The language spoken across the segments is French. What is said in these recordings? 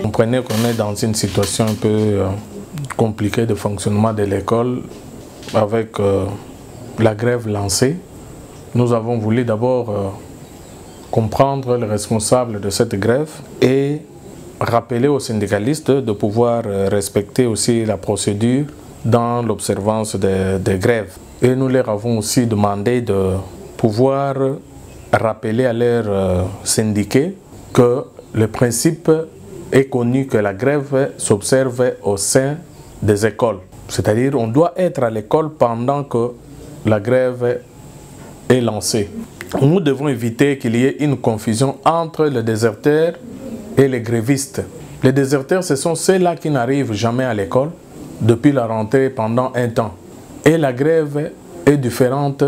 Comprenez qu'on est dans une situation un peu compliquée de fonctionnement de l'école avec la grève lancée. Nous avons voulu d'abord comprendre les responsables de cette grève et rappeler aux syndicalistes de pouvoir respecter aussi la procédure dans l'observance des grèves. Et nous leur avons aussi demandé de pouvoir rappeler à leurs syndiqués que le principe est connu que la grève s'observe au sein des écoles. C'est-à-dire on doit être à l'école pendant que la grève est lancée. Nous devons éviter qu'il y ait une confusion entre les déserteurs et les grévistes. Les déserteurs, ce sont ceux-là qui n'arrivent jamais à l'école depuis la rentrée pendant un temps. Et la grève est différente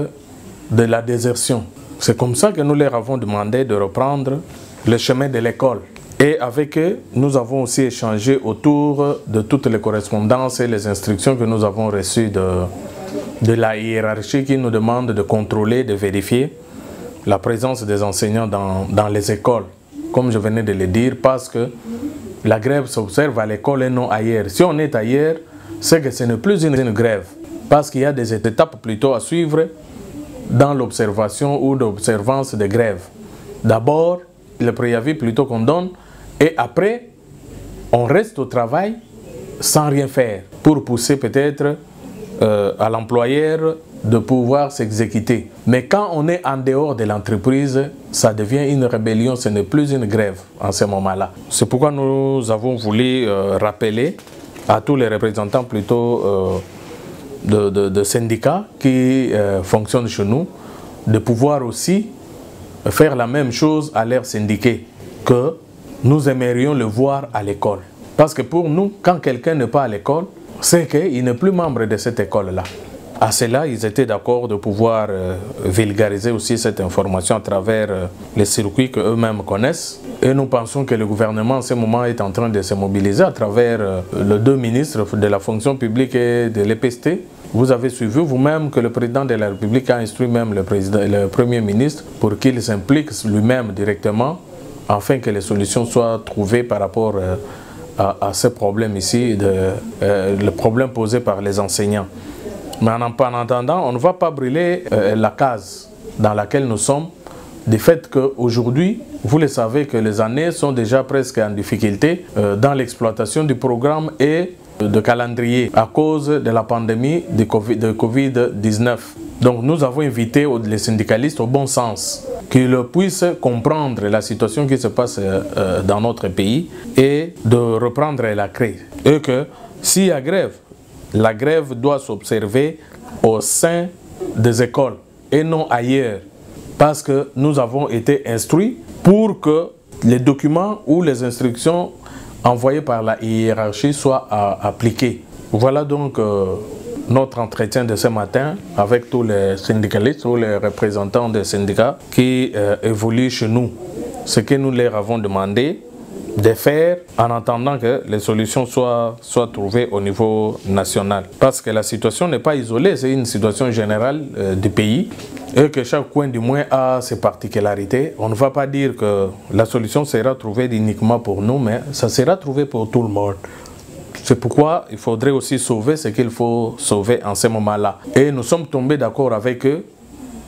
de la désertion. C'est comme ça que nous leur avons demandé de reprendre le chemin de l'école. Et avec eux, nous avons aussi échangé autour de toutes les correspondances et les instructions que nous avons reçues de la hiérarchie qui nous demande de contrôler, de vérifier la présence des enseignants dans les écoles, comme je venais de le dire, parce que la grève s'observe à l'école et non ailleurs. Si on est ailleurs, c'est que ce n'est plus une grève, parce qu'il y a des étapes plutôt à suivre dans l'observation ou l'observance des grèves. D'abord, le préavis plutôt qu'on donne, et après, on reste au travail sans rien faire, pour pousser peut-être à l'employeur de pouvoir s'exécuter. Mais quand on est en dehors de l'entreprise, ça devient une rébellion, ce n'est plus une grève en ce moment-là. C'est pourquoi nous avons voulu rappeler à tous les représentants plutôt de syndicats qui fonctionnent chez nous, de pouvoir aussi faire la même chose à leurs syndiqués, que nous aimerions le voir à l'école. Parce que pour nous, quand quelqu'un n'est pas à l'école, c'est qu'il n'est plus membre de cette école-là. À cela, ils étaient d'accord de pouvoir vulgariser aussi cette information à travers les circuits qu'eux-mêmes connaissent. Et nous pensons que le gouvernement en ce moment est en train de se mobiliser à travers les deux ministres de la fonction publique et de l'EPST. Vous avez suivi vous-même que le président de la République a instruit même le Premier ministre pour qu'il s'implique lui-même directement afin que les solutions soient trouvées par rapport à ce problème ici, le problème posé par les enseignants. Mais en attendant, on ne va pas brûler la case dans laquelle nous sommes, du fait qu'aujourd'hui, vous le savez que les années sont déjà presque en difficulté dans l'exploitation du programme et de calendrier à cause de la pandémie de Covid-19. Donc nous avons invité les syndicalistes au bon sens, qu'ils puissent comprendre la situation qui se passe dans notre pays et de reprendre la clé. Et que s'il y a grève, la grève doit s'observer au sein des écoles et non ailleurs, parce que nous avons été instruits pour que les documents ou les instructions envoyées par la hiérarchie soient appliquées. Voilà donc notre entretien de ce matin avec tous les syndicalistes ou les représentants des syndicats qui évoluent chez nous. Ce que nous leur avons demandé de faire en attendant que les solutions soient trouvées au niveau national. Parce que la situation n'est pas isolée, c'est une situation générale du pays et que chaque coin du moins a ses particularités. On ne va pas dire que la solution sera trouvée uniquement pour nous, mais ça sera trouvé pour tout le monde. C'est pourquoi il faudrait aussi sauver ce qu'il faut sauver en ce moment-là. Et nous sommes tombés d'accord avec eux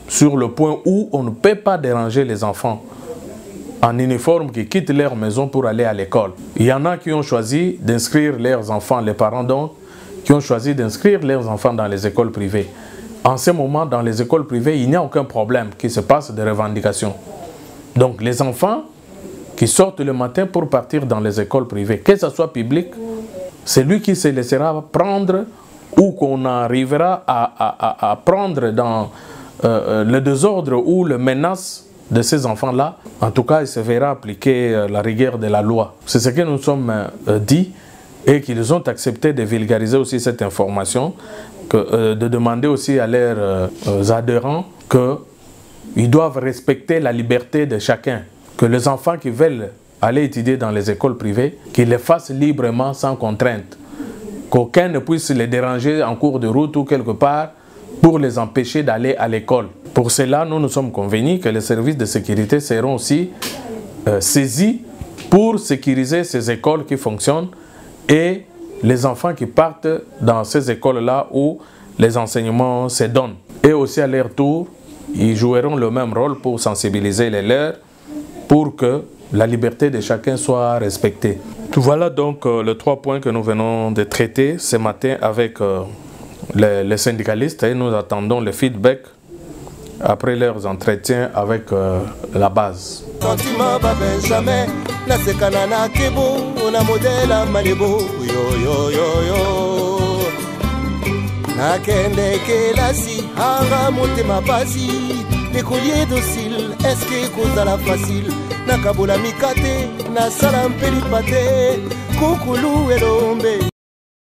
sur le point où on ne peut pas déranger les enfants en uniforme qui quittent leur maison pour aller à l'école. Il y en a qui ont choisi d'inscrire leurs enfants, les parents donc, qui ont choisi d'inscrire leurs enfants dans les écoles privées. En ce moment, dans les écoles privées, il n'y a aucun problème qui se passe de revendication. Donc les enfants qui sortent le matin pour partir dans les écoles privées, que ce soit public, c'est lui qui se laissera prendre ou qu'on arrivera à prendre dans le désordre ou le menace de ces enfants-là. En tout cas, il se verra appliquer la rigueur de la loi. C'est ce que nous sommes dit et qu'ils ont accepté de vulgariser aussi cette information, de demander aussi à leurs adhérents qu'ils doivent respecter la liberté de chacun, que les enfants qui veulent aller étudier dans les écoles privées, qu'ils le fassent librement, sans contrainte, qu'aucun ne puisse les déranger en cours de route ou quelque part pour les empêcher d'aller à l'école. Pour cela, nous nous sommes convenus que les services de sécurité seront aussi saisis pour sécuriser ces écoles qui fonctionnent et les enfants qui partent dans ces écoles-là où les enseignements se donnent. Et aussi à leur tour, ils joueront le même rôle pour sensibiliser les leurs pour que la liberté de chacun soit respectée. Voilà donc les 3 points que nous venons de traiter ce matin avec les syndicalistes et nous attendons le feedback après leurs entretiens avec la base. Les colliers dociles, est-ce que cause la facile? Nakabola mikate, na salam pelipate, kukulu elombe.